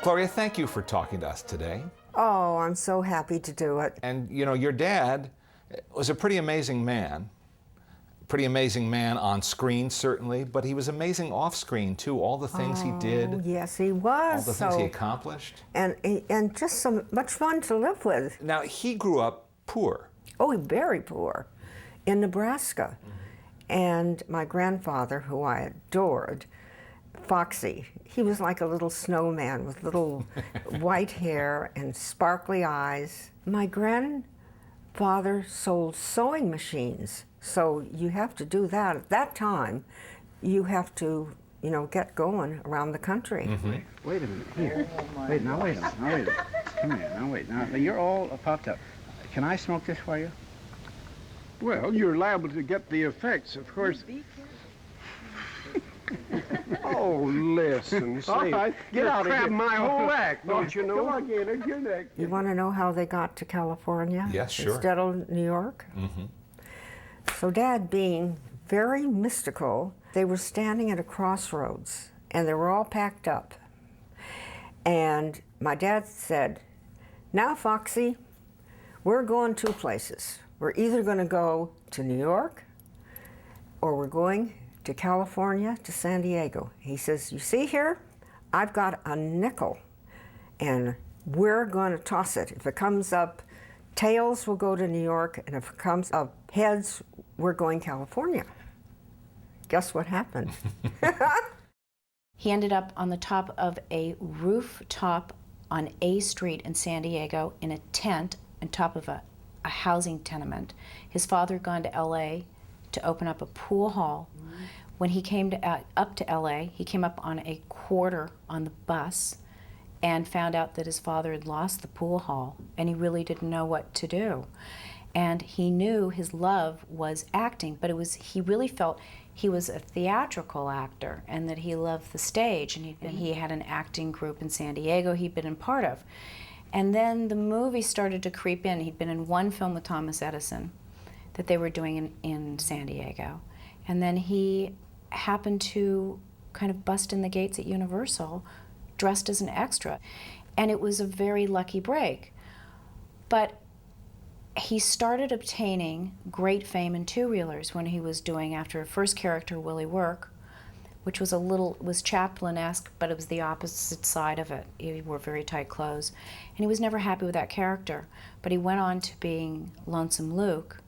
Gloria, thank you for talking to us today. Oh, I'm so happy to do it. And you know, your dad was a pretty amazing man. Pretty amazing man on screen, certainly, but he was amazing off screen too. All the things he did. Yes, he was. All the things he accomplished. And just so much fun to live with. Now, he grew up poor. Oh, very poor, in Nebraska. And my grandfather, who I adored, Foxy, he was like a little snowman with little white hair and sparkly eyes. My grandfather sold sewing machines, so you have to do that. At that time, you have to, you know, get going around the country. Wait a minute, here. Wait, now wait a minute, now wait a minute. Come here, now wait. Now, you're all puffed up. Can I smoke this for you? Well, you're liable to get the effects, of course. Oh, listen, say, All right, get you're out of here. crabbing my whole act, don't you know? Come on, Gaynor, your neck. You want to know how they got to California? Yes, sure. Instead of New York? So Dad, being very mystical, they were standing at a crossroads, and they were all packed up. And my dad said, "Now, Foxy, we're going two places. We're either going to go to New York, or we're going to California, to San Diego." He says, "You see here, I've got a nickel, and we're going to toss it. If it comes up tails, we'll go to New York, and if it comes up heads, we're going California." Guess what happened? He ended up on the top of a rooftop on A Street in San Diego in a tent on top of a housing tenement. His father had gone to LA to open up a pool hall. When he came up to LA, he came up on a quarter on the bus and found out that his father had lost the pool hall, and he really didn't know what to do. And he knew his love was acting, but he really felt he was a theatrical actor and that he loved the stage, and he had an acting group in San Diego he'd been a part of. And then the movie started to creep in. He'd been in one film with Thomas Edison that they were doing in San Diego. And then he happened to kind of bust in the gates at Universal dressed as an extra. And it was a very lucky break. But he started obtaining great fame in two-reelers when he was doing, after a first character, Willie Work, which was Chaplin-esque, but it was the opposite side of it. He wore very tight clothes. And he was never happy with that character. But he went on to being Lonesome Luke,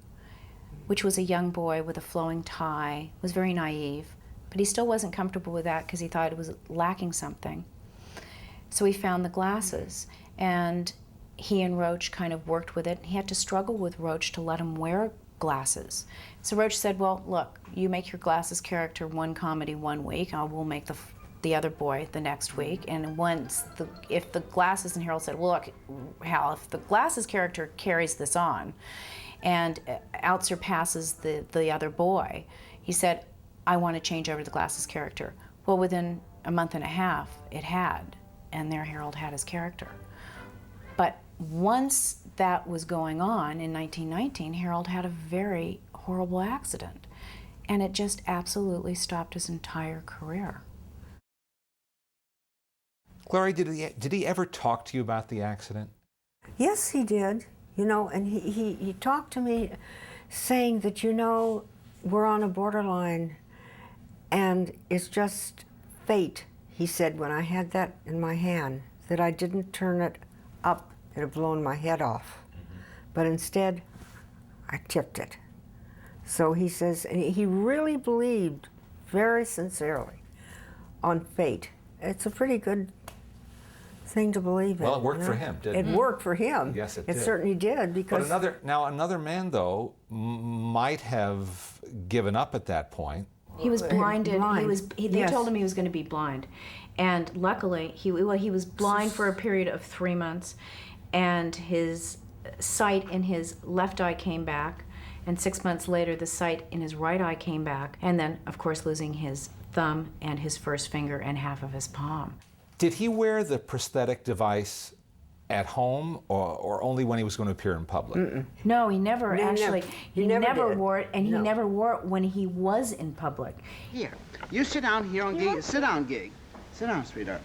which was a young boy with a flowing tie, was very naive, but he still wasn't comfortable with that because he thought it was lacking something. So he found the glasses, and he and Roach kind of worked with it. He had to struggle with Roach to let him wear glasses. So Roach said, "Well, look, you make your glasses character one comedy one week, and we'll make the other boy the next week." And if the glasses, and Harold said, "Well, look, Hal, if the glasses character carries this on and outsurpasses the other boy," he said, "I want to change over the glasses character." Well, within a month and a half, it had, and there Harold had his character. But once that was going on in 1919, Harold had a very horrible accident, and it just absolutely stopped his entire career. Gloria, did he ever talk to you about the accident? Yes, he did. You know, and he talked to me saying that, you know, we're on a borderline and it's just fate. He said, when I had that in my hand, that I didn't turn it up, it had blown my head off. But instead, I tipped it. So he says, and he really believed very sincerely on fate. It's a pretty good thing to believe in. Well, it worked for him, didn't it? It worked for him. Yes, it did. It certainly did, because... But another man, though, might have given up at that point. He was blinded. Blind. They told him he was going to be blind, and luckily he was blind for a period of 3 months, and his sight in his left eye came back, and 6 months later the sight in his right eye came back, and then of course losing his thumb and his first finger and half of his palm. Did he wear the prosthetic device at home, or only when he was going to appear in public? No, he never He never did. wore it, and he No. never wore it when he was in public. Here, you sit down here on Gig. Sit down, Gig. Sit down, sweetheart.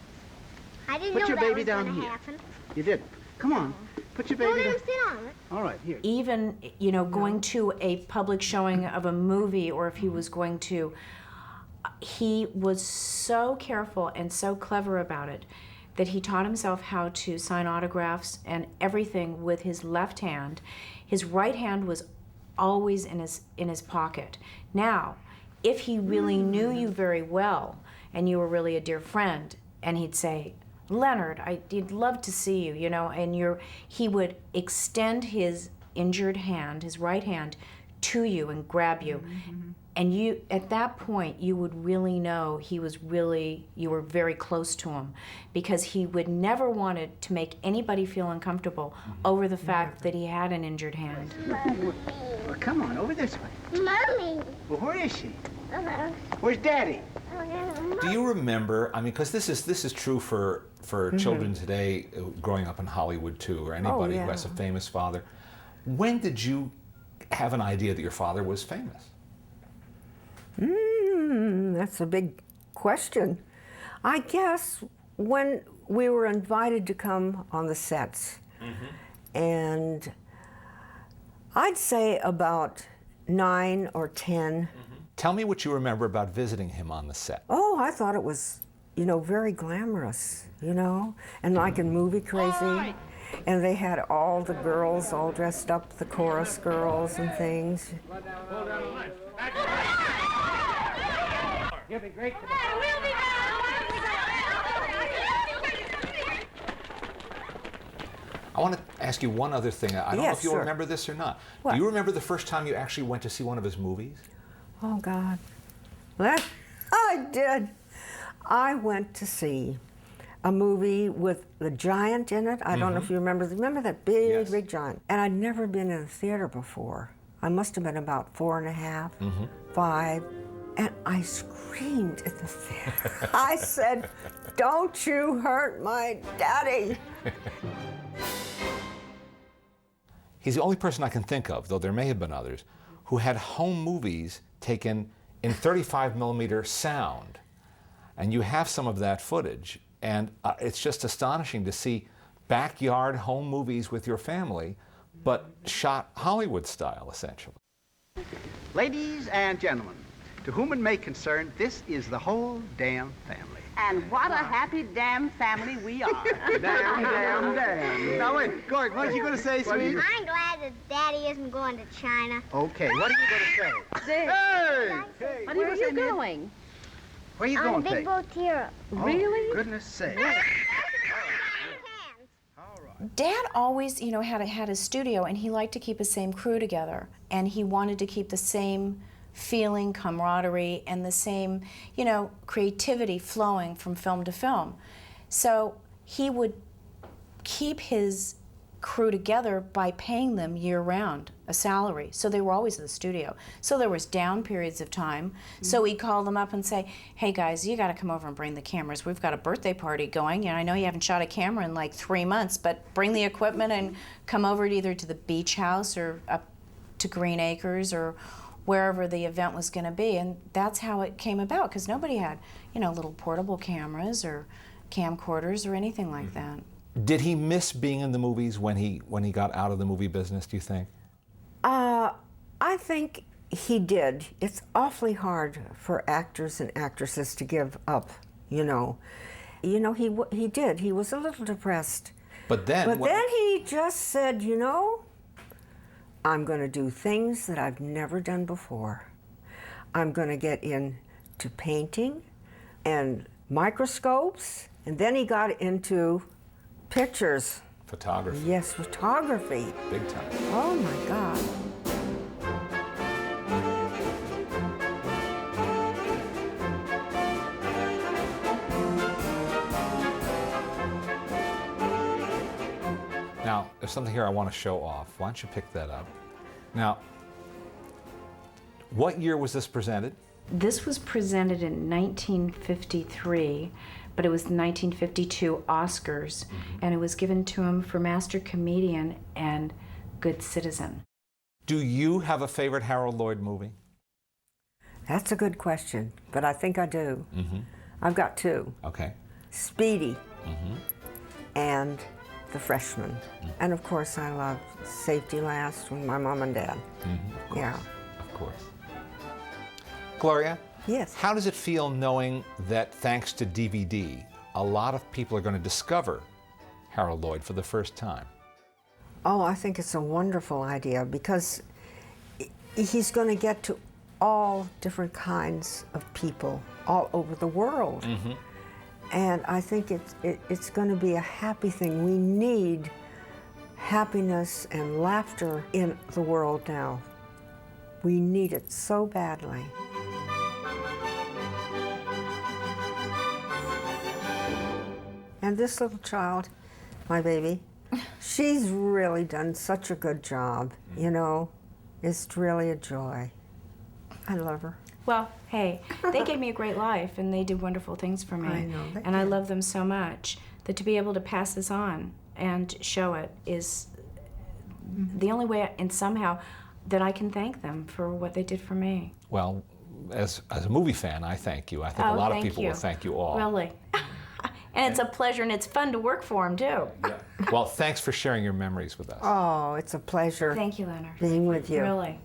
I didn't Put know your that baby was down gonna here. happen. You didn't. Come on. Put your Don't baby let down. him sit on it. All right, here. Even, you know, going to a public showing of a movie, or if he was going to, he was so careful and so clever about it that he taught himself how to sign autographs and everything with his left hand. His right hand was always in his pocket. Now, if he really knew you very well and you were really a dear friend, and he'd say, Leonard, I'd love to see you, you know, and he would extend his injured hand, his right hand, to you and grab you. And you, at that point, you would really know you were very close to him, because he would never wanted to make anybody feel uncomfortable over the fact that he had an injured hand. Well, come on, over this way. Mommy. Well, where is she? Where's Daddy? Do you remember, I mean, because this is true for children today growing up in Hollywood too, or anybody who has a famous father. When did you have an idea that your father was famous? That's a big question. I guess when we were invited to come on the sets, and I'd say about 9 or 10. Tell me what you remember about visiting him on the set. Oh, I thought it was, you know, very glamorous, you know, and like in Movie Crazy. And they had all the girls all dressed up, the chorus girls and things. You'll be great today. I want to ask you one other thing. I don't know Yes, if you'll sure. remember this or not. What? Do you remember the first time you actually went to see one of his movies? Oh, God. I did. I went to see a movie with the giant in it. I don't know if you remember. Remember that big, Yes. big giant? And I'd never been in a theater before. I must have been about 4 and a half, 5. And I screamed at the theater. I said, "Don't you hurt my daddy." He's the only person I can think of, though there may have been others, who had home movies taken in 35 millimeter sound. And you have some of that footage. And it's just astonishing to see backyard home movies with your family, but shot Hollywood style, essentially. Ladies and gentlemen, to whom it may concern, this is the whole damn family. And what a happy damn family we are. Damn. Now wait, Gordon, what are you going to say, sweet? I'm glad that Daddy isn't going to China. Okay, what are you going to say? Hey! Where are you going? Where are you On going, Big Faye? Boat Hero. Really? Oh, goodness sake. Dad always, you know, had his studio, and he liked to keep the same crew together, and he wanted to keep the same feeling, camaraderie, and the same, you know, creativity flowing from film to film. So he would keep his crew together by paying them year-round a salary. So they were always in the studio. So there was down periods of time. So he'd call them up and say, "Hey guys, you got to come over and bring the cameras. We've got a birthday party going. You know, I know you haven't shot a camera in like 3 months, but bring the equipment and come over either to the beach house or up to Green Acres or wherever the event was going to be." And that's how it came about, because nobody had, you know, little portable cameras or camcorders or anything like that. Did he miss being in the movies when he got out of the movie business, do you think? I think he did. It's awfully hard for actors and actresses to give up, you know. You know, he did. He was a little depressed. But then... But then he just said, you know, I'm going to do things that I've never done before. I'm going to get into painting and microscopes. And then he got into pictures. Photography. Yes, photography. Big time. Oh my God. Now, there's something here I want to show off. Why don't you pick that up? Now, what year was this presented? This was presented in 1953, but it was the 1952 Oscars, and it was given to him for Master Comedian and Good Citizen. Do you have a favorite Harold Lloyd movie? That's a good question, but I think I do. I've got 2. Okay. Speedy, and the freshman. And of course, I loved Safety Last with my mom and dad. Yeah. Of course. Gloria? Yes. How does it feel knowing that thanks to DVD, a lot of people are going to discover Harold Lloyd for the first time? Oh, I think it's a wonderful idea because he's going to get to all different kinds of people all over the world. And I think it's going to be a happy thing. We need happiness and laughter in the world now. We need it so badly. And this little child, my baby, she's really done such a good job, you know. It's really a joy. I love her. Well, hey, they gave me a great life, and they did wonderful things for me. I know they and I did. love them so much that to be able to pass this on and show it is the only way, and somehow, that I can thank them for what they did for me. Well, as a movie fan, I thank you. I think a lot of thank people you. will thank you all. Really. And it's a pleasure, and it's fun to work for them, too. Well, thanks for sharing your memories with us. Oh, it's a pleasure Thank you, Leonard. being with you. Really.